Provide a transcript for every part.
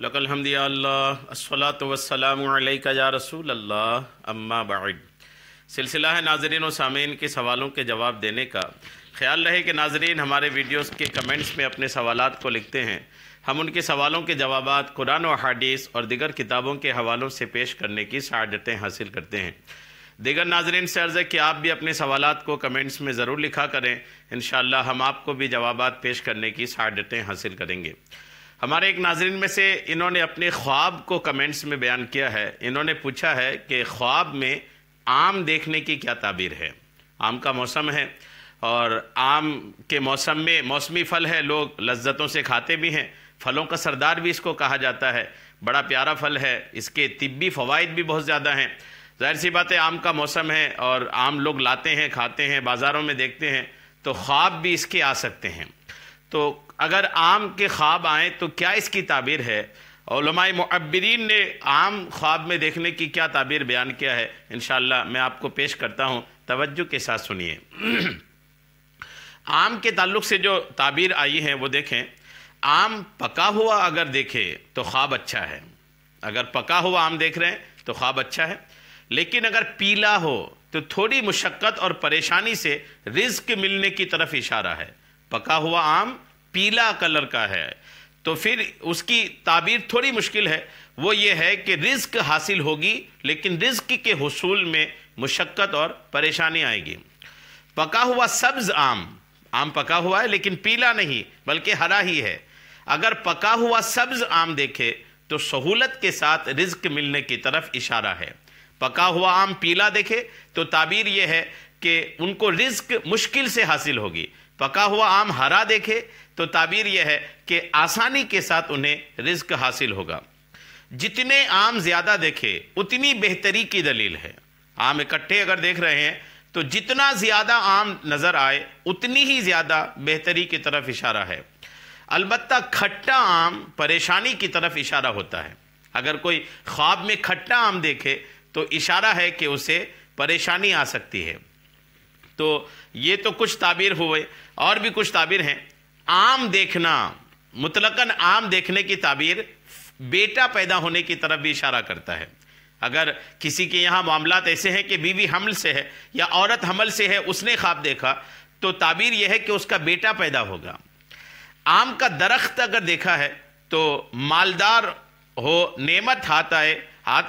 لک الحمد یا اللہ الصلاۃ والسلام علیک یا رسول اللہ اما بعد۔ سلسلہ ہے ناظرین و سامعین کے سوالوں کے جواب دینے کا۔ خیال رہے کہ ناظرین ہمارے ویڈیوز کے کمنٹس میں اپنے سوالات کو لکھتے ہیں، ہم ان کے سوالوں کے جوابات قرآن و احادیث اور دیگر کتابوں کے حوالوں سے پیش کرنے کی سعادتیں حاصل کرتے ہیں۔ دیگر ناظرین سے عرض ہے کہ آپ بھی اپنے سوالات کو کمنٹس میں ضرور لکھا کریں، انشاءاللہ ہم آپ کو بھی جوابات پیش کرنے کی سعادتیں حاصل کریں گے۔ ہمارے ایک ناظرین میں سے انہوں نے اپنے خواب کو کمنٹس میں بیان کیا ہے۔ انہوں نے پوچھا ہے کہ خواب میں آم دیکھنے کی کیا تعبیر ہے؟ آم کا موسم ہے اور آم کے موسم میں موسمی پھل ہے، لوگ لذتوں سے کھاتے بھی ہیں، پھلوں کا سردار بھی اس کو کہا جاتا ہے، بڑا پیارا پھل ہے، اس کے طبی فوائد بھی بہت زیادہ ہیں۔ ظاہر سی بات ہے آم کا موسم ہے اور آم لوگ لاتے ہیں، کھاتے ہیں، بازاروں میں دیکھتے ہیں، تو خواب بھی اس کے آ سکتے ہیں۔ تو اگر آم کے خواب آئیں تو کیا اس کی تعبیر ہے؟ علماء معبرین نے عام خواب میں دیکھنے کی کیا تعبیر بیان کیا ہے، انشاءاللہ میں آپ کو پیش کرتا ہوں، توجہ کے ساتھ سنیے۔ آم کے تعلق سے جو تعبیر آئی ہے وہ دیکھیں، آم پکا ہوا اگر دیکھے تو خواب اچھا ہے، اگر پکا ہوا آم دیکھ رہے ہیں تو خواب اچھا ہے، لیکن اگر پیلا ہو تو تھوڑی مشقت اور پریشانی سے رزق ملنے کی طرف اشارہ ہے۔ پکا ہوا آم پیلا کلر کا ہے تو پھر اس کی تعبیر تھوڑی مشکل ہے، وہ یہ ہے کہ رزق حاصل ہوگی لیکن رزق کے حصول میں مشقت اور پریشانی آئے گی۔ پکا ہوا سبز آم پکا ہوا ہے لیکن پیلا نہیں بلکہ ہرا ہی ہے، اگر پکا ہوا سبز آم دیکھے تو سہولت کے ساتھ رزق ملنے کی طرف اشارہ ہے۔ پکا ہوا آم پیلا دیکھے تو تعبیر یہ ہے کہ ان کو رزق مشکل سے حاصل ہوگی، پکا ہوا آم ہرا دیکھے تو تعبیر یہ ہے کہ آسانی کے ساتھ انہیں رزق حاصل ہوگا۔ جتنے آم زیادہ دیکھے اتنی بہتری کی دلیل ہے۔ آم اکٹھے اگر دیکھ رہے ہیں تو جتنا زیادہ آم نظر آئے اتنی ہی زیادہ بہتری کی طرف اشارہ ہے۔ البتہ کھٹا آم پریشانی کی طرف اشارہ ہوتا ہے۔ اگر کوئی خواب میں کھٹا آم دیکھے تو اشارہ ہے کہ اسے پریشانی آ سکتی ہے۔ تو یہ تو کچھ تعبیر ہوئے، اور بھی کچھ تعبیر ہیں۔ آم دیکھنا، مطلقاً آم دیکھنے کی تعبیر بیٹا پیدا ہونے کی طرف بھی اشارہ کرتا ہے۔ اگر کسی کے یہاں معاملات ایسے ہیں کہ بیوی حمل سے ہے یا عورت حمل سے ہے، اس نے خواب دیکھا تو تعبیر یہ ہے کہ اس کا بیٹا پیدا ہوگا۔ آم کا درخت اگر دیکھا ہے تو مالدار ہو، نعمت ہاتھ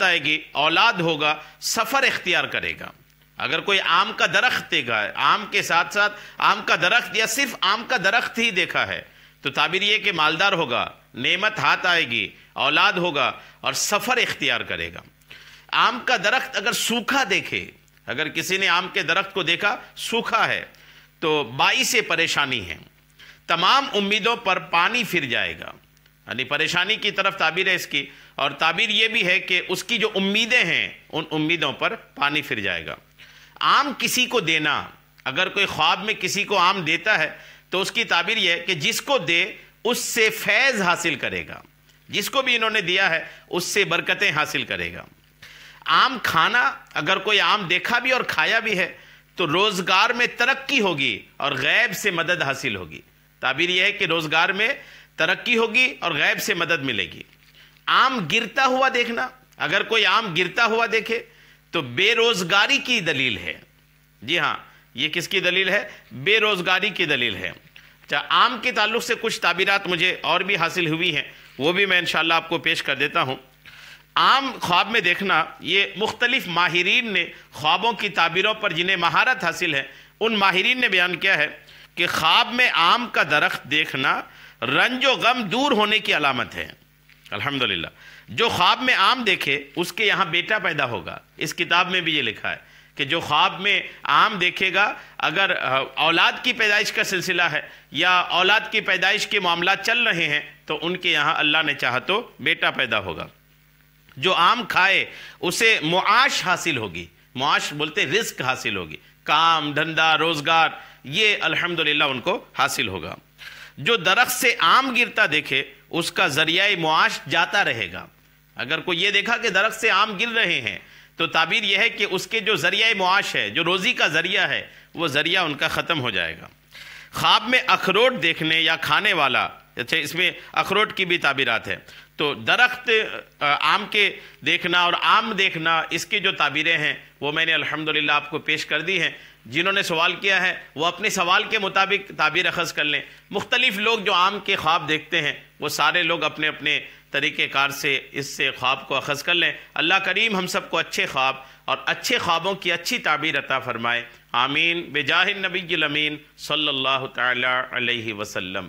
آئے گی، اولاد ہوگا، سفر اختیار کرے گا۔ اگر کوئی آم کا درخت دیکھا ہے، آم کے ساتھ ساتھ آم کا درخت یا صرف آم کا درخت ہی دیکھا ہے تو تعبیر یہ کہ مالدار ہوگا، نعمت ہاتھ آئے گی، اولاد ہوگا اور سفر اختیار کرے گا۔ آم کا درخت اگر سوکھا دیکھے، اگر کسی نے آم کے درخت کو دیکھا سوکھا ہے تو باعث پریشانی ہے، تمام امیدوں پر پانی پھر جائے گا، یعنی پریشانی کی طرف تعبیر ہے اس کی۔ اور تعبیر یہ بھی ہے کہ اس کی جو امیدیں ہیں ان امیدوں پر پانی پھر جائے گا۔ آم کسی کو دینا، اگر کوئی خواب میں کسی کو آم دیتا ہے تو اس کی تعبیر یہ ہے کہ جس کو دے اس سے فیض حاصل کرے گا، جس کو بھی انہوں نے دیا ہے اس سے برکتیں حاصل کرے گا۔ آم کھانا، اگر کوئی آم دیکھا بھی اور کھایا بھی ہے تو روزگار میں ترقی ہوگی اور غیب سے مدد حاصل ہوگی۔ تعبیر یہ ہے کہ روزگار میں ترقی ہوگی اور غیب سے مدد ملے گی۔ آم گرتا ہوا دیکھنا، اگر کوئی آم گرتا ہوا دیکھے تو بے روزگاری کی دلیل ہے۔ جی ہاں، یہ کس کی دلیل ہے؟ بے روزگاری کی دلیل ہے۔ اچھا، آم کے تعلق سے کچھ تعبیرات مجھے اور بھی حاصل ہوئی ہیں، وہ بھی میں انشاءاللہ آپ کو پیش کر دیتا ہوں۔ آم خواب میں دیکھنا، یہ مختلف ماہرین نے خوابوں کی تعبیروں پر جنہیں مہارت حاصل ہے ان ماہرین نے بیان کیا ہے کہ خواب میں آم کا درخت دیکھنا رنج و غم دور ہونے کی علامت ہے۔ الحمدللہ، جو خواب میں آم دیکھے اس کے یہاں بیٹا پیدا ہوگا۔ اس کتاب میں بھی یہ لکھا ہے کہ جو خواب میں آم دیکھے گا، اگر اولاد کی پیدائش کا سلسلہ ہے یا اولاد کی پیدائش کے معاملات چل رہے ہیں تو ان کے یہاں اللہ نے چاہا تو بیٹا پیدا ہوگا۔ جو آم کھائے اسے معاش حاصل ہوگی، معاش بولتے رزق حاصل ہوگی، کام دھندا روزگار یہ الحمدللہ ان کو حاصل ہوگا۔ جو درخت سے آم گرتا دیکھے اس کا ذریعہ معاش جاتا رہے گا۔ اگر کوئی یہ دیکھا کہ درخت سے آم گر رہے ہیں تو تعبیر یہ ہے کہ اس کے جو ذریعہ معاش ہے، جو روزی کا ذریعہ ہے، وہ ذریعہ ان کا ختم ہو جائے گا۔ خواب میں اخروٹ دیکھنے یا کھانے والا اچھا اس میں اخروٹ کی بھی تعبیرات ہیں. تو درخت آم کے دیکھنا اور آم دیکھنا، اس کی جو تعبیریں ہیں وہ میں نے الحمدللہ آپ کو پیش کر دی ہیں. جنہوں نے سوال کیا ہے وہ اپنے سوال کے مطابق تعبیر اخذ کر لیں. مختلف لوگ جو آم کے خواب دیکھتے ہیں وہ سارے لوگ اپنے اپنے طریقہ کار سے اس سے خواب کو اخذ کر لیں. اللہ کریم ہم سب کو اچھے خواب اور اچھے خوابوں کی اچھی تعبیر عطا فرمائے. آمین بجاہ النبی الامین صلی اللہ تعالی علیہ وسلم.